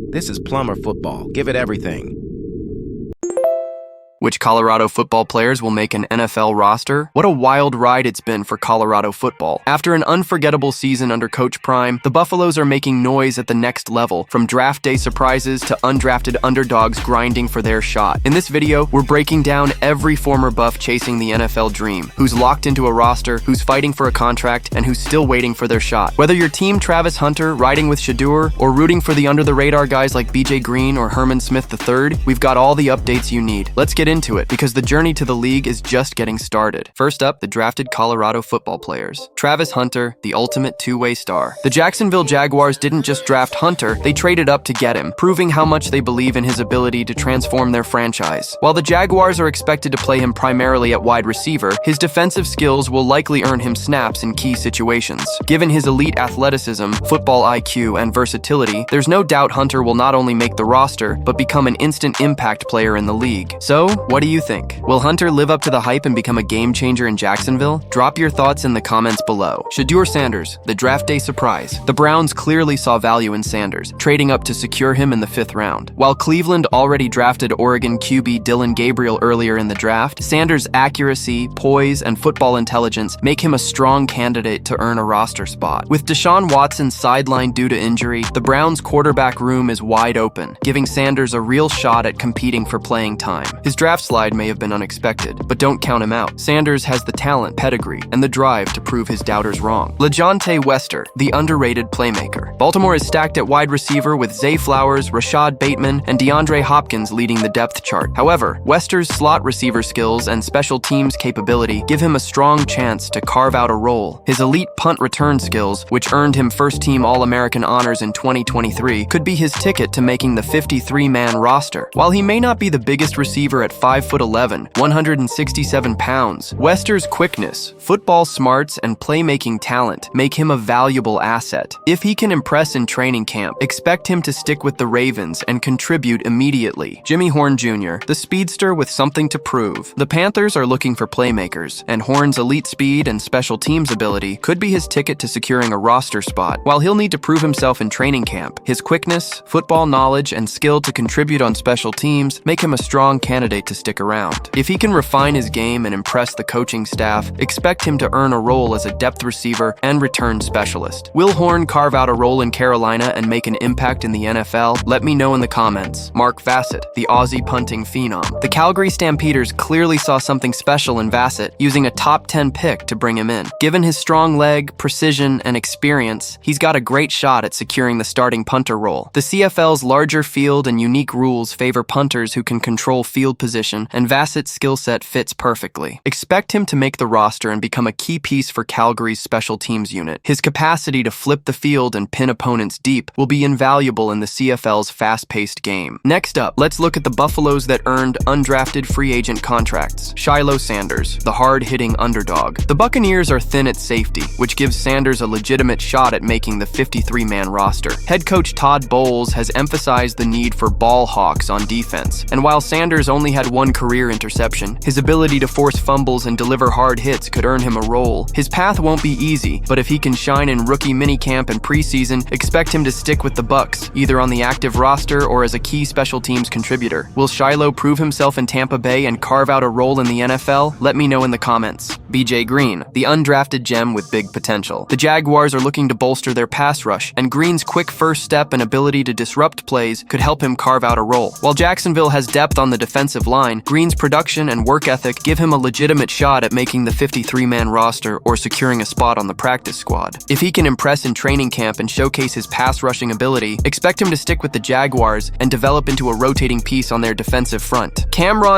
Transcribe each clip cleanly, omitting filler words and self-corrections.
This is Plumber football. Give it everything. Which Colorado football players will make an NFL roster? What a wild ride it's been for Colorado football. After an unforgettable season under Coach Prime, the Buffaloes are making noise at the next level, from draft day surprises to undrafted underdogs grinding for their shot. In this video, we're breaking down every former Buff chasing the NFL dream, who's locked into a roster, who's fighting for a contract, and who's still waiting for their shot. Whether you're Team Travis Hunter, riding with Shedeur, or rooting for the under-the-radar guys like BJ Green or Herman Smith III, we've got all the updates you need. Let's get into it, because the journey to the league is just getting started. First up, the drafted Colorado football players. Travis Hunter, the ultimate two-way star. The Jacksonville Jaguars didn't just draft Hunter, they traded up to get him, proving how much they believe in his ability to transform their franchise. While the Jaguars are expected to play him primarily at wide receiver, his defensive skills will likely earn him snaps in key situations. Given his elite athleticism, football IQ, and versatility, there's no doubt Hunter will not only make the roster, but become an instant impact player in the league. So, what do you think? Will Hunter live up to the hype and become a game changer in Jacksonville? Drop your thoughts in the comments below. Shedeur Sanders, the draft day surprise. The Browns clearly saw value in Sanders, trading up to secure him in the 5th round. While Cleveland already drafted Oregon QB Dillon Gabriel earlier in the draft, Sanders' accuracy, poise, and football intelligence make him a strong candidate to earn a roster spot. With Deshaun Watson sidelined due to injury, the Browns' quarterback room is wide open, giving Sanders a real shot at competing for playing time. His draft slide may have been unexpected, but don't count him out. Sanders has the talent, pedigree, and the drive to prove his doubters wrong. Leonte Wester, the underrated playmaker. Baltimore is stacked at wide receiver with Zay Flowers, Rashad Bateman, and DeAndre Hopkins leading the depth chart. However, Wester's slot receiver skills and special teams capability give him a strong chance to carve out a role. His elite punt return skills, which earned him first-team All-American honors in 2023, could be his ticket to making the 53-man roster. While he may not be the biggest receiver at 5'11", 167 pounds, Wester's quickness, football smarts, and playmaking talent make him a valuable asset. If he can impress in training camp, expect him to stick with the Ravens and contribute immediately. Jimmy Horn Jr., the speedster with something to prove. The Panthers are looking for playmakers, and Horn's elite speed and special teams ability could be his ticket to securing a roster spot. While he'll need to prove himself in training camp, his quickness, football knowledge, and skill to contribute on special teams make him a strong candidate to stick around. If he can refine his game and impress the coaching staff, expect him to earn a role as a depth receiver and return specialist. Will Horn carve out a role in Carolina and make an impact in the NFL? Let me know in the comments. Mark Vasset, the Aussie punting phenom. The Calgary Stampeders clearly saw something special in Vasset, using a top 10 pick to bring him in. Given his strong leg, precision, and experience, he's got a great shot at securing the starting punter role. The CFL's larger field and unique rules favor punters who can control field position, and Vasset's skill set fits perfectly. Expect him to make the roster and become a key piece for Calgary's special teams unit. His capacity to flip the field and pin opponents deep will be invaluable in the CFL's fast-paced game. Next up, let's look at the Buffaloes that earned undrafted free agent contracts. Shiloh Sanders, the hard-hitting underdog. The Buccaneers are thin at safety, which gives Sanders a legitimate shot at making the 53-man roster. Head coach Todd Bowles has emphasized the need for ball hawks on defense, and while Sanders only had one career interception, his ability to force fumbles and deliver hard hits could earn him a role. His path won't be easy, but if he can shine in rookie minicamp and preseason, expect him to stick with the Bucs, either on the active roster or as a key special teams contributor. Will Shiloh prove himself in Tampa Bay and carve out a role in the NFL? Let me know in the comments. BJ Green, the undrafted gem with big potential. The Jaguars are looking to bolster their pass rush, and Green's quick first step and ability to disrupt plays could help him carve out a role. While Jacksonville has depth on the defensive line, Green's production and work ethic give him a legitimate shot at making the 53-man roster or securing a spot on the practice squad. If he can impress in training camp and showcase his pass rushing ability, expect him to stick with the Jaguars and develop into a rotating piece on their defensive front.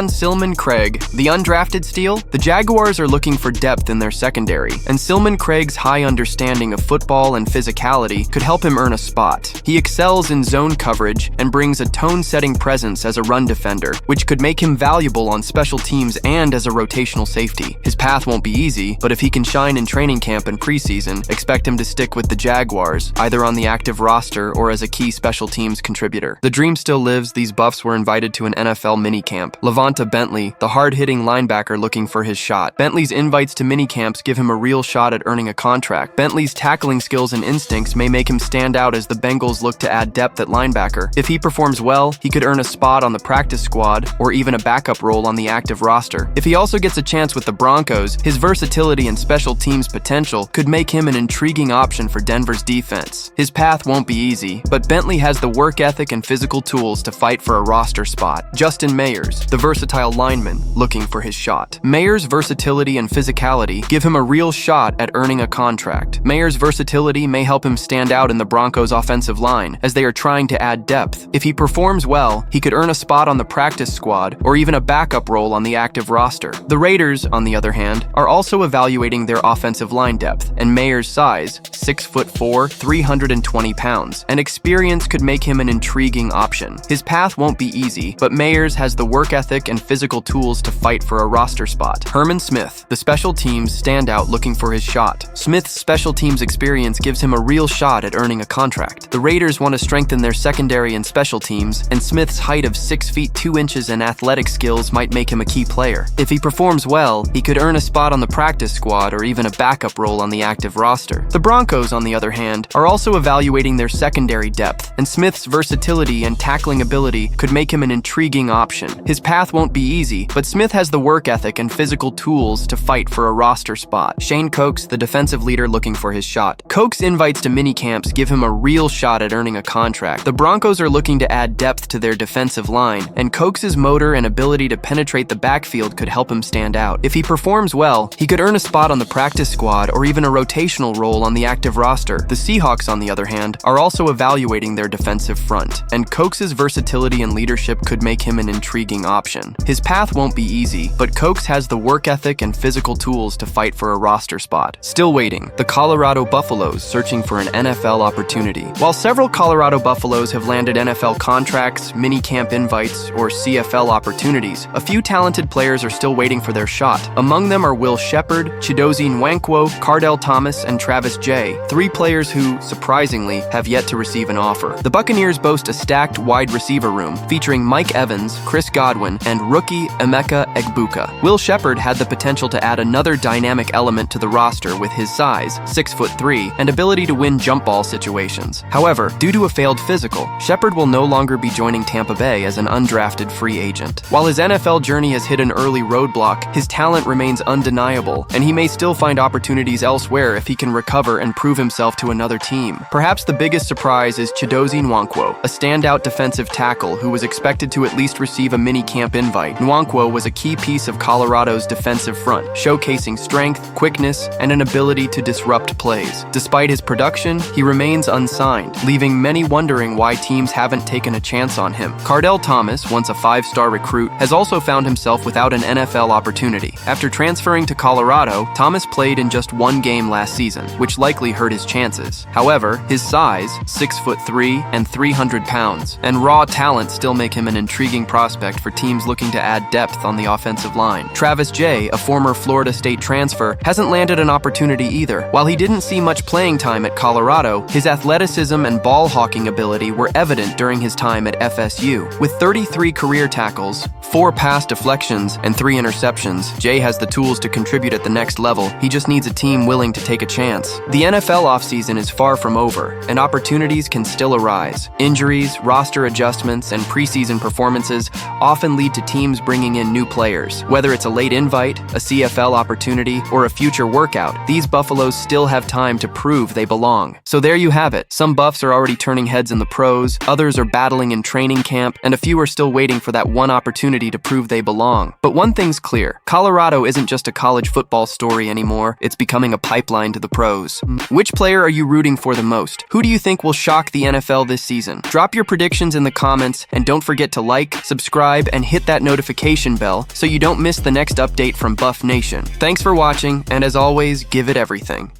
Silmon-Craig, the undrafted steal. The Jaguars are looking for depth in their secondary, and Silman-Craig's high understanding of football and physicality could help him earn a spot. He excels in zone coverage and brings a tone-setting presence as a run defender, which could make him him valuable on special teams and as a rotational safety. His path won't be easy, but if he can shine in training camp and preseason, expect him to stick with the Jaguars, either on the active roster or as a key special teams contributor. The dream still lives. These buffs were invited to an NFL minicamp. Levant Bentley, the hard-hitting linebacker looking for his shot. Bentley's invites to minicamps give him a real shot at earning a contract. Bentley's tackling skills and instincts may make him stand out as the Bengals look to add depth at linebacker. If he performs well, he could earn a spot on the practice squad or even a backup role on the active roster. If he also gets a chance with the Broncos, his versatility and special teams potential could make him an intriguing option for Denver's defense. His path won't be easy, but Bentley has the work ethic and physical tools to fight for a roster spot. Justin Mayers, the versatile lineman, looking for his shot. Mayers' versatility and physicality give him a real shot at earning a contract. Mayers' versatility may help him stand out in the Broncos' offensive line, as they are trying to add depth. If he performs well, he could earn a spot on the practice squad or even a backup role on the active roster. The Raiders, on the other hand, are also evaluating their offensive line depth, and Mayers' size, 6'4", 320 pounds, and experience could make him an intriguing option. His path won't be easy, but Mayers has the work ethic and physical tools to fight for a roster spot. Herman Smith, the special teams standout looking for his shot. Smith's special teams experience gives him a real shot at earning a contract. The Raiders want to strengthen their secondary and special teams, and Smith's height of 6 feet 2 inches and athletic skills might make him a key player. If he performs well, he could earn a spot on the practice squad or even a backup role on the active roster. The Broncos, on the other hand, are also evaluating their secondary depth, and Smith's versatility and tackling ability could make him an intriguing option. His path won't be easy, but Smith has the work ethic and physical tools to fight for a roster spot. Shane Cokes, the defensive leader looking for his shot. Cokes' invites to minicamps give him a real shot at earning a contract. The Broncos are looking to add depth to their defensive line, and Cokes' motor and ability to penetrate the backfield could help him stand out. If he performs well, he could earn a spot on the practice squad or even a rotational role on the active roster. The Seahawks, on the other hand, are also evaluating their defensive front, and Cokes' versatility and leadership could make him an intriguing option. His path won't be easy, but Cokes has the work ethic and physical tools to fight for a roster spot. Still waiting, the Colorado Buffaloes searching for an NFL opportunity. While several Colorado Buffaloes have landed NFL contracts, minicamp invites, or CFL opportunities, a few talented players are still waiting for their shot. Among them are Will Shepard, Chidzoi Wangquo, Cardell Thomas, and Travis Jay, 3 players who, surprisingly, have yet to receive an offer. The Buccaneers boast a stacked wide receiver room featuring Mike Evans, Chris Godwin, and rookie Emeka Egbuka. Will Shepard had the potential to add another dynamic element to the roster with his size, 6'3", and ability to win jump ball situations. However, due to a failed physical, Shepard will no longer be joining Tampa Bay as an undrafted free agent. While his NFL journey has hit an early roadblock, his talent remains undeniable, and he may still find opportunities elsewhere if he can recover and prove himself to another team. Perhaps the biggest surprise is Chidzoi Wangquo, a standout defensive tackle who was expected to at least receive a mini-camp invite. Wangquo was a key piece of Colorado's defensive front, showcasing strength, quickness, and an ability to disrupt plays. Despite his production, he remains unsigned, leaving many wondering why teams haven't taken a chance on him. Cardell Thomas, once a 5-star recruit, has also found himself without an NFL opportunity. After transferring to Colorado, Thomas played in just 1 game last season, which likely hurt his chances. However, his size, 6'3" and 300 pounds, and raw talent still make him an intriguing prospect for teams looking to add depth on the offensive line. Travis Jay, a former Florida State transfer, hasn't landed an opportunity either. While he didn't see much playing time at Colorado, his athleticism and ball hawking ability were evident during his time at FSU. With 33 career tackles, 4 pass deflections, and 3 interceptions, Jay has the tools to contribute at the next level. He just needs a team willing to take a chance. The NFL offseason is far from over, and opportunities can still arise. Injuries, roster adjustments, and preseason performances often lead to teams bringing in new players. Whether it's a late invite, a CFL opportunity, or a future workout, these Buffaloes still have time to prove they belong. So there you have it. Some Buffs are already turning heads in the pros, others are battling in training camp, and a few are still waiting for that one opportunity to prove they belong. But one thing's clear, Colorado isn't just a college football story anymore, it's becoming a pipeline to the pros. Which player are you rooting for the most? Who do you think will shock the NFL this season? Drop your predictions in the comments, and don't forget to like, subscribe, and hit that notification bell so you don't miss the next update from Buff Nation. Thanks for watching, and as always, give it everything.